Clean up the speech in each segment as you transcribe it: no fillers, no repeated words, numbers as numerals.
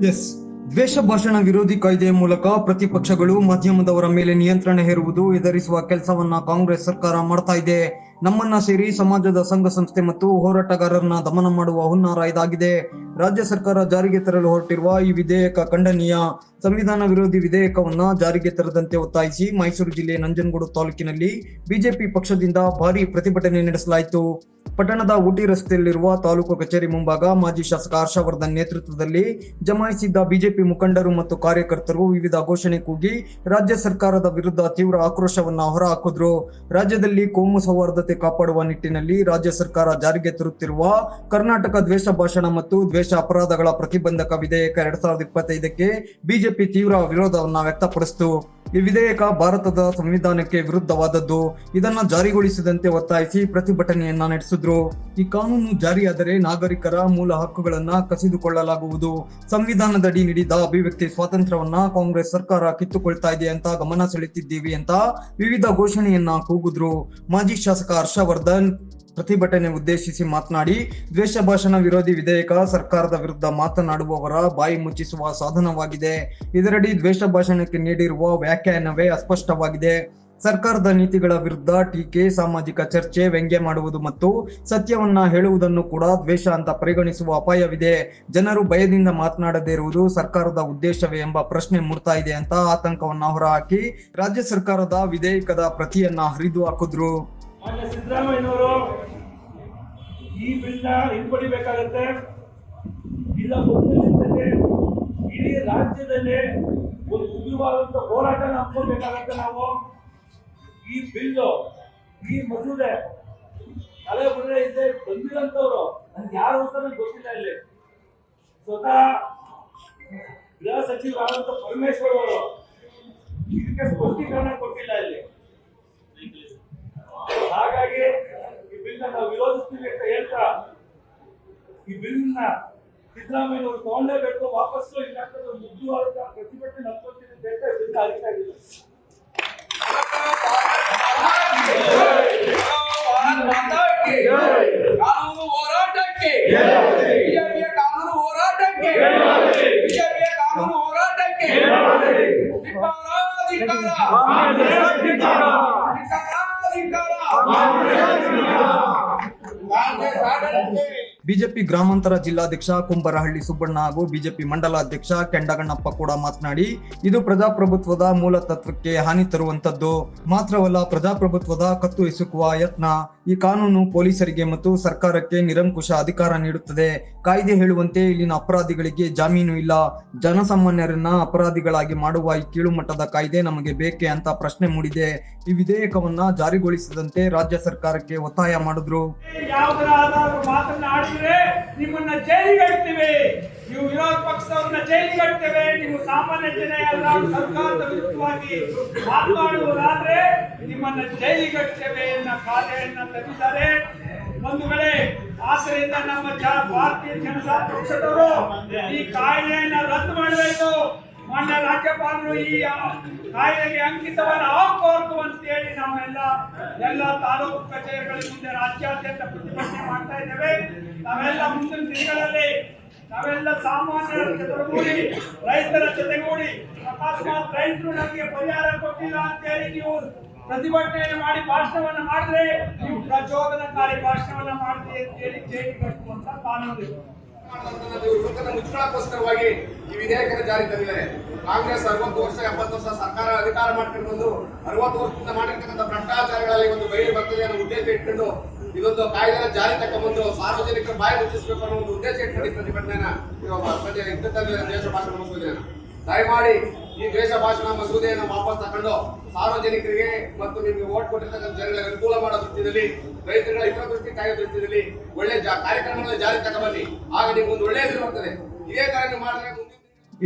S, ದ್ವೇಷ ಭಾಷಣ ವಿರೋಧಿ ಕಾಯ್ದೆಯ ಮೂಲಕ ಪ್ರತಿಪಕ್ಷಗಳು ಮಾಧ್ಯಮದವರ ಮೇಲೆ ನಿಯಂತ್ರಣ ಹೇರುವುದು ಎದುರಿಸುವ ಕೆಲಸವನ್ನ ಕಾಂಗ್ರೆಸ್ ಸರ್ಕಾರ ಮಾಡ್ತಾ ಇದೆ. ನಮ್ಮನ್ನ ಸೇರಿ ಸಮಾಜದ ಸಂಘ ಸಂಸ್ಥೆ ಮತ್ತು ಹೋರಾಟಗಾರರನ್ನ ದಮನ ಮಾಡುವ ಹುನ್ನಾರ ಇದಾಗಿದೆ. ರಾಜ್ಯ ಸರ್ಕಾರ ಜಾರಿಗೆ ತರಲು ಹೊರಟಿರುವ ಈ ವಿಧೇಯಕ ಖಂಡನೀಯ. ಸಂವಿಧಾನ ವಿರೋಧಿ ವಿಧೇಯಕವನ್ನ ಜಾರಿಗೆ ತರದಂತೆ ಒತ್ತಾಯಿಸಿ ಮೈಸೂರು ಜಿಲ್ಲೆ ನಂಜನಗೂಡು ತಾಲೂಕಿನಲ್ಲಿ ಬಿಜೆಪಿ ಪಕ್ಷದಿಂದ ಭಾರೀ ಪ್ರತಿಭಟನೆ ನಡೆಸಲಾಯಿತು. ಪಟ್ಟಣದ ಊಟಿ ರಸ್ತೆಯಲ್ಲಿರುವ ತಾಲೂಕು ಕಚೇರಿ ಮುಂಭಾಗ ಮಾಜಿ ಶಾಸಕ ಹರ್ಷವರ್ಧನ್ ನೇತೃತ್ವದಲ್ಲಿ ಜಮಾಯಿಸಿದ್ದ ಬಿಜೆಪಿ ಮುಖಂಡರು ಮತ್ತು ಕಾರ್ಯಕರ್ತರು ವಿವಿಧ ಘೋಷಣೆ ಕೂಗಿ ರಾಜ್ಯ ಸರ್ಕಾರದ ವಿರುದ್ಧ ತೀವ್ರ ಆಕ್ರೋಶವನ್ನ ಹೊರಹಾಕಿದ್ರು. ರಾಜ್ಯದಲ್ಲಿ ಕೋಮು ಸೌಹಾರ್ದತೆ ಕಾಪಾಡುವ ನಿಟ್ಟಿನಲ್ಲಿ ರಾಜ್ಯ ಸರ್ಕಾರ ಜಾರಿಗೆ ತರುತ್ತಿರುವ ಕರ್ನಾಟಕ ದ್ವೇಷ ಭಾಷಣ ಮತ್ತು ದ್ವೇಷ ಅಪರಾಧಗಳ ಪ್ರತಿಬಂಧಕ ವಿಧೇಯಕ 2025ಕ್ಕೆ ಬಿಜೆಪಿ ತೀವ್ರ ವಿರೋಧವನ್ನ ವ್ಯಕ್ತಪಡಿಸಿತು. ಈ ವಿಧೇಯಕ ಭಾರತದ ಸಂವಿಧಾನಕ್ಕೆ ವಿರುದ್ಧವಾದದ್ದು. ಇದನ್ನ ಜಾರಿಗೊಳಿಸದಂತೆ ಒತ್ತಾಯಿಸಿ ಪ್ರತಿಭಟನೆಯನ್ನ ನಡೆಸಿದ್ರು. ಈ ಕಾನೂನು ಜಾರಿಯಾದರೆ ನಾಗರಿಕರ ಮೂಲ ಹಕ್ಕುಗಳನ್ನ ಕಸಿದುಕೊಳ್ಳಲಾಗುವುದು. ಸಂವಿಧಾನದಡಿ ನೀಡಿದ ಅಭಿವ್ಯಕ್ತಿ ಸ್ವಾತಂತ್ರ್ಯವನ್ನ ಕಾಂಗ್ರೆಸ್ ಸರ್ಕಾರ ಕಿತ್ತುಕೊಳ್ತಾ ಇದೆ ಅಂತ ಗಮನ ಸೆಳೆತಿದ್ದೀವಿ ಅಂತ ವಿವಿಧ ಘೋಷಣೆಯನ್ನ ಕೂಗಿದ್ರು. ಮಾಜಿ ಶಾಸಕ ಹರ್ಷವರ್ಧನ್ ಪ್ರತಿಭಟನೆ ಉದ್ದೇಶಿಸಿ ಮಾತನಾಡಿ, ದ್ವೇಷ ಭಾಷಣ ವಿರೋಧಿ ವಿಧೇಯಕ ಸರ್ಕಾರದ ವಿರುದ್ಧ ಮಾತನಾಡುವವರ ಬಾಯಿ ಮುಚ್ಚಿಸುವ ಸಾಧನವಾಗಿದೆ. ಇದರಡಿ ದ್ವೇಷ ಭಾಷಣಕ್ಕೆ ನೀಡಿರುವ ವ್ಯಾಖ್ಯಾನವೇ ಅಸ್ಪಷ್ಟವಾಗಿದೆ. ಸರ್ಕಾರದ ನೀತಿಗಳ ವಿರುದ್ಧ ಟೀಕೆ, ಸಾಮಾಜಿಕ ಚರ್ಚೆ, ವ್ಯಂಗ್ಯ ಮಾಡುವುದು ಮತ್ತು ಸತ್ಯವನ್ನ ಹೇಳುವುದನ್ನು ಕೂಡ ದ್ವೇಷ ಅಂತ ಪರಿಗಣಿಸುವ ಅಪಾಯವಿದೆ. ಜನರು ಭಯದಿಂದ ಮಾತನಾಡದೇ ಇರುವುದು ಸರ್ಕಾರದ ಉದ್ದೇಶವೇ ಎಂಬ ಪ್ರಶ್ನೆ ಮೂಡ್ತಾ ಇದೆ ಅಂತ ಆತಂಕವನ್ನ ಹೊರಹಾಕಿ ರಾಜ್ಯ ಸರ್ಕಾರದ ವಿಧೇಯಕದ ಪ್ರತಿಯನ್ನ ಹರಿದು ಹಾಕಿದ್ರು. ಸಿದ್ದರಾಮಯ್ಯನವರು ಈ ಬಿಲ್ನ ಹಿಂಪಡಿಬೇಕಾಗತ್ತೆ. ಇಲ್ಲ ಇಡೀ ರಾಜ್ಯದಲ್ಲಿ ಒಂದು ಉಗ್ರವಾದಂತ ಹೋರಾಟ ಹಮ್ಮಿಕೊಳ್ಳಬೇಕಾಗತ್ತೆ. ನಾವು ಈ ಬಿಲ್ಲು, ಈ ಮಸೂದೆ ತಲೆ ಬಿಡದೆ ಇದ್ದೆ ಬಂದಿರಂತವ್ರು ನನ್ಗೆ ಯಾರು ಅಂತ ಗೊತ್ತಿಲ್ಲ. ಇಲ್ಲಿ ಸ್ವತಃ ಗೃಹ ಸಚಿವರಾದಂತ ಪರಮೇಶ್ವರ್ ಅವರು ಇದಕ್ಕೆ ಸ್ಪಷ್ಟೀಕರಣ ಕೊಟ್ಟಿಲ್ಲ. ಇಲ್ಲಿ ಹಾಗಾಗಿ ಈ ಬಿಲ್ ನಾವು ವಿರೋಧಿಸ್ತೀವಿ ಅಂತ ಹೇಳ್ತಾ ಈ ಬಿಲ್ ಸಿದ್ದರಾಮಯ್ಯನವರು ತಗೊಂಡೇಬೇಕು, ವಾಪಸ್ಸು ಇಲ್ಲ ಮುಗ್ಧವಾದ ಪ್ರತಿಭಟನೆ ನಡೆಸ್ಕೊಳ್ತೀನಿ ಅಂತ ಹೇಳ್ತಾ ಬಿಲ್ ಅರಿತಾ ಇದ್ದೀವಿ. ಕಾನೂನು ಹೋರಾಟಕ್ಕೆ, ಬಿಜೆಪಿಯ ಕಾನೂನು ಹೋರಾಟಕ್ಕೆ, ಬಿಜೆಪಿಯ ಕಾನೂನು ಹೋರಾಟಕ್ಕೆ ಬಿಜೆಪಿ ಗ್ರಾಮಾಂತರ ಜಿಲ್ಲಾಧ್ಯಕ್ಷ ಕುಂಬರಹಳ್ಳಿ ಸುಬ್ಬಣ್ಣ ಹಾಗೂ ಬಿಜೆಪಿ ಮಂಡಲಾಧ್ಯಕ್ಷ ಕೆಂಡಗಣ್ಣಪ್ಪ ಕೂಡ ಮಾತನಾಡಿ, ಇದು ಪ್ರಜಾಪ್ರಭುತ್ವದ ಮೂಲ ತತ್ವಕ್ಕೆ ಹಾನಿ ತರುವಂತದ್ದು ಮಾತ್ರವಲ್ಲ, ಪ್ರಜಾಪ್ರಭುತ್ವದ ಕತ್ತು ಎಸಕುವ ಯತ್ನ. ಈ ಕಾನೂನು ಪೊಲೀಸರಿಗೆ ಮತ್ತು ಸರ್ಕಾರಕ್ಕೆ ನಿರಂಕುಶ ಅಧಿಕಾರ ನೀಡುತ್ತದೆ. ಕಾಯ್ದೆ ಹೇಳುವಂತೆ ಇಲ್ಲಿನ ಅಪರಾಧಿಗಳಿಗೆ ಜಾಮೀನು ಇಲ್ಲ. ಜನಸಾಮಾನ್ಯರನ್ನ ಅಪರಾಧಿಗಳಾಗಿ ಮಾಡುವ ಈ ಕೀಳುಮಟ್ಟದ ಕಾಯ್ದೆ ನಮಗೆ ಬೇಕೆ ಅಂತ ಪ್ರಶ್ನೆ ಮೂಡಿದೆ. ಈ ವಿಧೇಯಕವನ್ನ ಜಾರಿಗೊಳಿಸದಂತೆ ರಾಜ್ಯ ಸರ್ಕಾರಕ್ಕೆ ಒತ್ತಾಯ ಮಾಡಿದ್ರು. ನಿಮ್ಮನ್ನ ಜೈಲಿಗೆ ಹಾಕ್ತೇವೆ, ನೀವು ವಿರೋಧ ಪಕ್ಷದವ್ರನ್ನ ಜೈಲಿಗೆ ಹಾಕ್ತೇವೆ, ನೀವು ಸಾಮಾನ್ಯ ಜನ ಎಲ್ಲ ಸರ್ಕಾರದ ವಿರುದ್ಧವಾಗಿ ಮಾತನಾಡುವುದಾದ್ರೆ ನಿಮ್ಮನ್ನ ಜೈಲಿಗೆ ಹಾಕ್ತೇವೆ ಎನ್ನ ಕಾಯ್ದೆಯನ್ನ ತಂದಿದ್ದಾರೆ. ಒಂದು ವೇಳೆ ಆಸರೆಯಿಂದ ನಮ್ಮ ಭಾರತೀಯ ಜನತಾ ಪಕ್ಷದವರು ಈ ಕಾಯ್ದೆಯನ್ನ ರದ್ದು ಮಾಡಬೇಕು. ಮಾನ್ಯ ರಾಜ್ಯಪಾಲರು ಈ ಕಾಯ್ದೆಗೆ ಅಂಕಿತವನ್ನು ಹಾಕಬಾರದು ಅಂತೇಳಿ ನಾವೆಲ್ಲ ತಾಲೂಕು ಕಚೇರಿಗಳ ಮುಂದೆ ರಾಜ್ಯಾದ್ಯಂತ ಪ್ರತಿಭಟನೆ ಮಾಡ್ತಾ ಇದ್ದೇವೆ. ನಾವೆಲ್ಲ ಮುಂದಿನ ದಿನಗಳಲ್ಲಿ ನಾವೆಲ್ಲ ಸಾಮಾನ್ಯರ ಜೊತೆಗೂಡಿ, ರೈತರ ಜೊತೆಗೂಡಿ, ಅಕಸ್ಮಾತ್ ರೈತರು ನಮಗೆ ಪರಿಹಾರ ಕೊಟ್ಟಿಲ್ಲ ಅಂತೇಳಿ ನೀವು ಪ್ರತಿಭಟನೆ ಮಾಡಿ ಭಾಷಣವನ್ನ ಮಾಡಿದ್ರೆ ನೀವು ಪ್ರಚೋದನಕಾರಿ ಭಾಷಣವನ್ನ ಮಾಡಿದ್ರಿ ಅಂತೇಳಿ ಜೈಲಿಗೆ ಕಟ್ಟುವಂತ ಕಾನೂನು ಮುಚ್ಚಿಕೊಳ್ಳೋಕ್ಕೋಸ್ಕರವಾಗಿ ಈ ವಿಧೇಯಕದ ಜಾರಿ ತಂದಿದ್ದಾರೆ. ಕಾಂಗ್ರೆಸ್ 60 ವರ್ಷ 70 ವರ್ಷ ಸರ್ಕಾರ ಅಧಿಕಾರ ಮಾಡ್ಕೊಂಡು ಬಂದು 60 ವರ್ಷದಿಂದ ಮಾಡಿರ್ತಕ್ಕಂಥ ಭ್ರಷ್ಟಾಚಾರಗಳಲ್ಲಿ ಒಂದು ಬಯಲು ಬರ್ತದೆ ಅನ್ನೋ ಉದ್ದೇಶ ಇಟ್ಕೊಂಡು ಇದೊಂದು ಕಾಯ್ದೆನ ಜಾರಿ ತಗೊಂಡ್ಬಂದು ಸಾರ್ವಜನಿಕರ ಬಾಯಿ ಮುಚ್ಚಿಸಬೇಕು ಅನ್ನೋ ಒಂದು ಉದ್ದೇಶ ಇಟ್ಕೊಂಡು ಪ್ರತಿಭಟನೆಯನ್ನ ದ್ವೇಷ ಭಾಷಣ ಮಸೂದೆಯನ್ನ ದಯಮಾಡಿ ಈ ದ್ವೇಷ ಭಾಷಣ ಮಸೂದೆಯನ್ನು ವಾಪಸ್ ತಗೊಂಡು ಸಾರ್ವಜನಿಕರಿಗೆ ಮತ್ತು ನಿಮಗೆ ಓಟ್ ಕೊಟ್ಟಿರ್ತಕ್ಕಂಥ ಜನಗಳಿಗೆ ಅನುಕೂಲ ಮಾಡೋ ದೃಷ್ಟಿಯಲ್ಲಿ, ರೈತರುಗಳ ಹಿತದೃಷ್ಟಿ ಕಾಯೋ ದೃಷ್ಟಿಯಲ್ಲಿ ಒಳ್ಳೆ ಕಾರ್ಯಕ್ರಮಗಳನ್ನು ಜಾರಿ ತಗೊಂಡ್ಬನ್ನಿ. ಆಗ ನಿಮ್ಗೆ ಒಂದು ಒಳ್ಳೆಯ ಹೆಸರು ಬರ್ತದೆ. ಇದೇ ತರ ನೀವು ಮಾಡಿದ್ರೆ.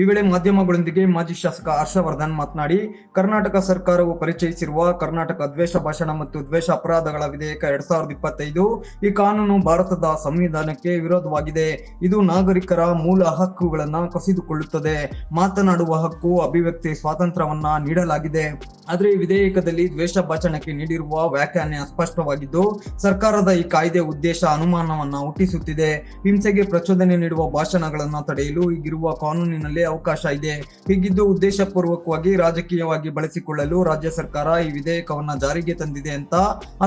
ಈ ವೇಳೆ ಮಾಧ್ಯಮಗಳೊಂದಿಗೆ ಮಾಜಿ ಶಾಸಕ ಹರ್ಷವರ್ಧನ್ ಮಾತನಾಡಿ, ಕರ್ನಾಟಕ ಸರ್ಕಾರವು ಪರಿಚಯಿಸಿರುವ ಕರ್ನಾಟಕ ದ್ವೇಷ ಭಾಷಣ ಮತ್ತು ದ್ವೇಷ ಅಪರಾಧಗಳ ವಿಧೇಯಕ 2025 ಈ ಕಾನೂನು ಭಾರತದ ಸಂವಿಧಾನಕ್ಕೆ ವಿರೋಧವಾಗಿದೆ. ಇದು ನಾಗರಿಕರ ಮೂಲ ಹಕ್ಕುಗಳನ್ನ ಕಸಿದುಕೊಳ್ಳುತ್ತದೆ. ಮಾತನಾಡುವ ಹಕ್ಕು, ಅಭಿವ್ಯಕ್ತಿ ಸ್ವಾತಂತ್ರ್ಯವನ್ನ ನೀಡಲಾಗಿದೆ. ಆದರೆ ಈ ವಿಧೇಯಕದಲ್ಲಿ ದ್ವೇಷ ಭಾಷಣಕ್ಕೆ ನೀಡಿರುವ ವ್ಯಾಖ್ಯಾನ ಅಸ್ಪಷ್ಟವಾಗಿದ್ದು ಸರ್ಕಾರದ ಈ ಕಾಯ್ದೆ ಉದ್ದೇಶ ಅನುಮಾನವನ್ನ ಹುಟ್ಟಿಸುತ್ತಿದೆ. ಹಿಂಸೆಗೆ ಪ್ರಚೋದನೆ ನೀಡುವ ಭಾಷಣಗಳನ್ನು ತಡೆಯಲು ಈಗಿರುವ ಕಾನೂನಿನಲ್ಲಿ ಅವಕಾಶ ಇದೆ. ಹೀಗಿದ್ದು ಉದ್ದೇಶಪೂರ್ವಕವಾಗಿ ರಾಜಕೀಯವಾಗಿ ಬಳಸಿಕೊಳ್ಳಲು ರಾಜ್ಯ ಸರ್ಕಾರ ಈ ವಿಧೇಯಕವನ್ನ ಜಾರಿಗೆ ತಂದಿದೆ ಅಂತ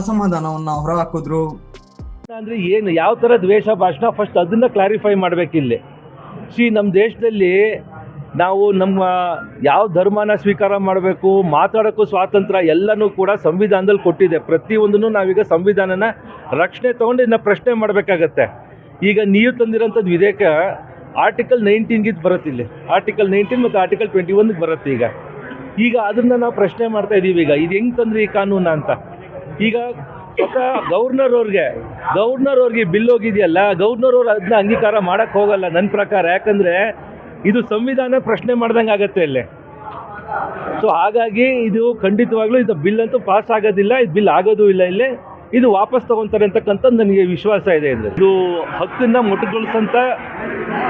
ಅಸಮಾಧಾನವನ್ನ ಹೊರಹಾಕಿದ್ರು. ಅಂದರೆ ಏನು ಯಾವ ಥರ ದ್ವೇಷ ಭಾಷಣ ಫಸ್ಟ್ ಅದನ್ನು ಕ್ಲಾರಿಫೈ ಮಾಡಬೇಕಿಲ್ಲಿ. ನಮ್ಮ ದೇಶದಲ್ಲಿ ನಾವು ನಮ್ಮ ಯಾವ ಧರ್ಮನ ಸ್ವೀಕಾರ ಮಾಡಬೇಕು, ಮಾತಾಡೋಕ್ಕೂ ಸ್ವಾತಂತ್ರ್ಯ ಎಲ್ಲನೂ ಕೂಡ ಸಂವಿಧಾನದಲ್ಲಿ ಕೊಟ್ಟಿದೆ. ಪ್ರತಿಯೊಂದನ್ನು ನಾವೀಗ ಸಂವಿಧಾನನ ರಕ್ಷಣೆ ತೊಗೊಂಡು ಇದನ್ನ ಪ್ರಶ್ನೆ ಮಾಡಬೇಕಾಗತ್ತೆ. ಈಗ ನೀವು ತಂದಿರೋಂಥದ್ದು ವಿಧೇಯಕ ಆರ್ಟಿಕಲ್ 19ಗೆ ಬರುತ್ತೆ, ಇಲ್ಲಿ ಆರ್ಟಿಕಲ್ 19 ಮತ್ತು ಆರ್ಟಿಕಲ್ 21ಗೆ ಬರುತ್ತೆ. ಈಗ ಅದನ್ನು ನಾವು ಪ್ರಶ್ನೆ ಮಾಡ್ತಾ ಇದ್ದೀವಿ. ಈಗ ಇದು ಹೆಂಗೆ ತಂದ್ರಿ ಈ ಕಾನೂನ ಅಂತ. ಈಗ ಸ್ವತಃ ಗವರ್ನರ್ ಅವ್ರಿಗೆ ಬಿಲ್ ಹೋಗಿದೆಯಲ್ಲ, ಗವರ್ನರ್ ಅವ್ರು ಅದನ್ನ ಅಂಗೀಕಾರ ಮಾಡೋಕ್ಕೆ ಹೋಗಲ್ಲ ನನ್ನ ಪ್ರಕಾರ. ಯಾಕಂದರೆ ಇದು ಸಂವಿಧಾನ ಪ್ರಶ್ನೆ ಮಾಡ್ದಂಗೆ ಆಗುತ್ತೆ ಇಲ್ಲಿ. ಸೊ ಹಾಗಾಗಿ ಇದು ಖಂಡಿತವಾಗ್ಲೂ ಇದು ಬಿಲ್ ಅಂತೂ ಪಾಸ್ ಆಗೋದಿಲ್ಲ, ಇದು ಬಿಲ್ ಆಗೋದು ಇಲ್ಲ. ಇಲ್ಲಿ ಇದು ವಾಪಸ್ ತಗೊತಾರೆ ಅಂತಕ್ಕಂಥದ್ದು ನನಗೆ ವಿಶ್ವಾಸ ಇದೆ. ಇದು ಹಕ್ಕನ್ನು ಮೊಟಕುಗೊಳಿಸೋಂಥ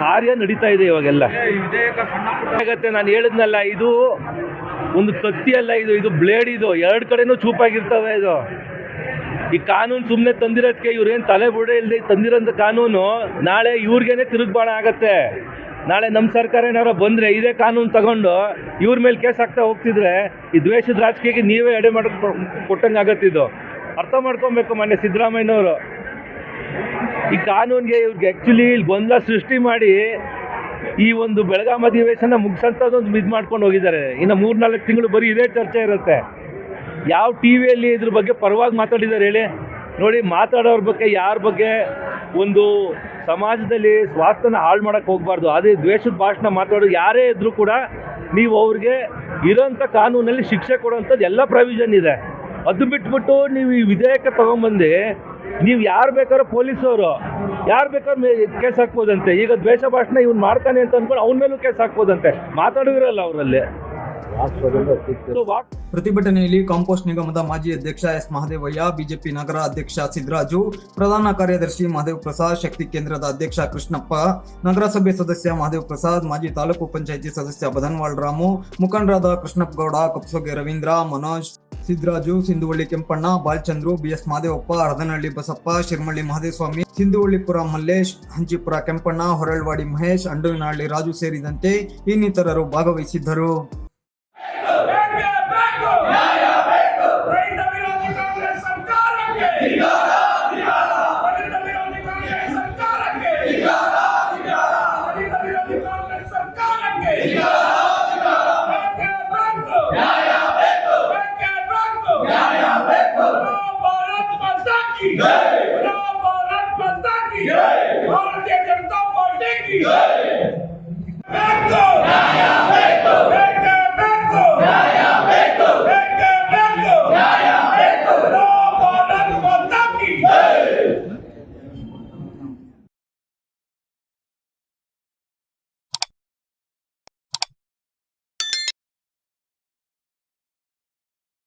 ಕಾರ್ಯ ನಡೀತಾ ಇದೆ ಇವಾಗೆಲ್ಲ. ಆಗತ್ತೆ, ನಾನು ಹೇಳಿದ್ನಲ್ಲ, ಇದು ಒಂದು ಕತ್ತಿ ಅಲ್ಲ, ಇದು ಬ್ಲೇಡ್. ಇದು ಎರಡು ಕಡೆನೂ ಚೂಪಾಗಿರ್ತವೆ. ಇದು ಈ ಕಾನೂನು ಸುಮ್ಮನೆ ತಂದಿರೋದಕ್ಕೆ ಇವ್ರೇನು ತಲೆ ಬುಡೆ ಇಲ್ಲದೆ ತಂದಿರೋಂಥ ಕಾನೂನು ನಾಳೆ ಇವ್ರಿಗೇನೆ ತಿರುಗ್ಬಾಣ ಆಗತ್ತೆ. ನಾಳೆ ನಮ್ಮ ಸರ್ಕಾರ ಏನಾರು ಬಂದರೆ ಇದೇ ಕಾನೂನು ತಗೊಂಡು ಇವ್ರ ಮೇಲೆ ಕೇಸ್ ಹಾಕ್ತಾ ಹೋಗ್ತಿದ್ರೆ ಈ ದ್ವೇಷದ ರಾಜಕೀಯಕ್ಕೆ ನೀವೇ ಎಡೆ ಕೊಟ್ಟಂಗೆ ಆಗತ್ತಿದ್ದು. ಅರ್ಥ ಮಾಡ್ಕೊಬೇಕು. ಮೊನ್ನೆ ಸಿದ್ದರಾಮಯ್ಯನವರು ಈ ಕಾನೂನಿಗೆ ಇವ್ರಿಗೆ ಆ್ಯಕ್ಚುಲಿ ಇಲ್ಲಿ ಗೊಂದಲ ಸೃಷ್ಟಿ ಮಾಡಿ ಈ ಒಂದು ಬೆಳಗಾಂ ಅಧಿವೇಶನ ಮುಗಿಸೋಂಥದ್ದೊಂದು ಇದು ಮಾಡ್ಕೊಂಡು ಹೋಗಿದ್ದಾರೆ. ಇನ್ನು 3-4 ತಿಂಗಳು ಬರೀ ಇದೇ ಚರ್ಚೆ ಇರುತ್ತೆ. ಯಾವ ಟಿ ವಿಯಲ್ಲಿ ಇದ್ರ ಬಗ್ಗೆ ಪರವಾಗಿ ಮಾತಾಡಿದ್ದಾರೆ ಹೇಳಿ ನೋಡಿ. ಮಾತಾಡೋರ ಬಗ್ಗೆ, ಯಾರ ಬಗ್ಗೆ ಒಂದು ಸಮಾಜದಲ್ಲಿ ಸ್ವಾಸ್ಥ್ಯನ ಹಾಳು ಮಾಡೋಕ್ಕೆ ಹೋಗಬಾರ್ದು. ಅದೇ ದ್ವೇಷದ ಭಾಷಣ ಮಾತಾಡೋದು ಯಾರೇ ಇದ್ದರೂ ಕೂಡ ನೀವು ಅವ್ರಿಗೆ ಇರೋಂಥ ಕಾನೂನಲ್ಲಿ ಶಿಕ್ಷೆ ಕೊಡೋವಂಥದ್ದು ಎಲ್ಲ ಪ್ರಾವಿಷನ್ ಇದೆ. ಅದು ಬಿಟ್ಬಿಟ್ಟು ನೀವು ಈ ವಿಧೇಯಕ ತೊಗೊಂಬಂದು ನೀವು ಯಾರು ಬೇಕಾದ್ರೂ ಪೊಲೀಸವರು ಯಾರು ಬೇಕಾದ್ರೂ ಕೇಸ್ ಹಾಕ್ಬೋದಂತೆ. ಈಗ ದ್ವೇಷ ಭಾಷಣ ಇವ್ನು ಮಾಡ್ತಾನೆ ಅಂತ ಅಂದ್ಕೊಂಡು ಅವನ ಮೇಲೂ ಕೇಸ್ ಹಾಕ್ಬೋದಂತೆ. ಮಾತಾಡೋದಿರಲ್ಲ ಅವರಲ್ಲಿ. ಪ್ರತಿಭಟನೆಯಲ್ಲಿ ಕಾಂಪೋಸ್ಟ್ ನಿಗಮದ ಮಾಜಿ ಅಧ್ಯಕ್ಷ ಎಸ್ ಮಹದೇವಯ್ಯ, ಬಿಜೆಪಿ ನಗರ ಅಧ್ಯಕ್ಷ ಸಿದ್ದರಾಜು, ಪ್ರಧಾನ ಕಾರ್ಯದರ್ಶಿ ಮಹದೇವ್ ಪ್ರಸಾದ್, ಶಕ್ತಿ ಕೇಂದ್ರದ ಅಧ್ಯಕ್ಷ ಕೃಷ್ಣಪ್ಪ, ನಗರಸಭೆ ಸದಸ್ಯ ಮಹದೇವ್ ಪ್ರಸಾದ್, ಮಾಜಿ ತಾಲೂಕು ಪಂಚಾಯಿತಿ ಸದಸ್ಯ ಬದನ್ವಾಳ್ ರಾಮು, ಮುಖಂಡರಾದ ಕೃಷ್ಣಪ್ಪಗೌಡ, ಕಪ್ಸೋಗೆ ರವೀಂದ್ರ, ಮನೋಜ್, ಸಿದ್ದರಾಜು, ಸಿಂಧುವಳ್ಳಿ ಕೆಂಪಣ್ಣ, ಬಾಲ್ಚಂದ್ರು, ಬಿಎಸ್ ಮಹದೇವಪ್ಪ, ಹರದನಹಳ್ಳಿ ಬಸಪ್ಪ, ಶಿರ್ಮಳ್ಳಿ ಮಹದೇವಸ್ವಾಮಿ, ಸಿಂಧುವಳ್ಳಿಪುರ ಮಲ್ಲೇಶ್, ಹಂಚಿಪುರ ಕೆಂಪಣ್ಣ, ಹೊರಳ್ವಾಡಿ ಮಹೇಶ್, ಅಂಡವಿನಹಳ್ಳಿ ರಾಜು ಸೇರಿದಂತೆ ಇನ್ನಿತರರು ಭಾಗವಹಿಸಿದ್ದರು. भारतीय जनता पार्टी की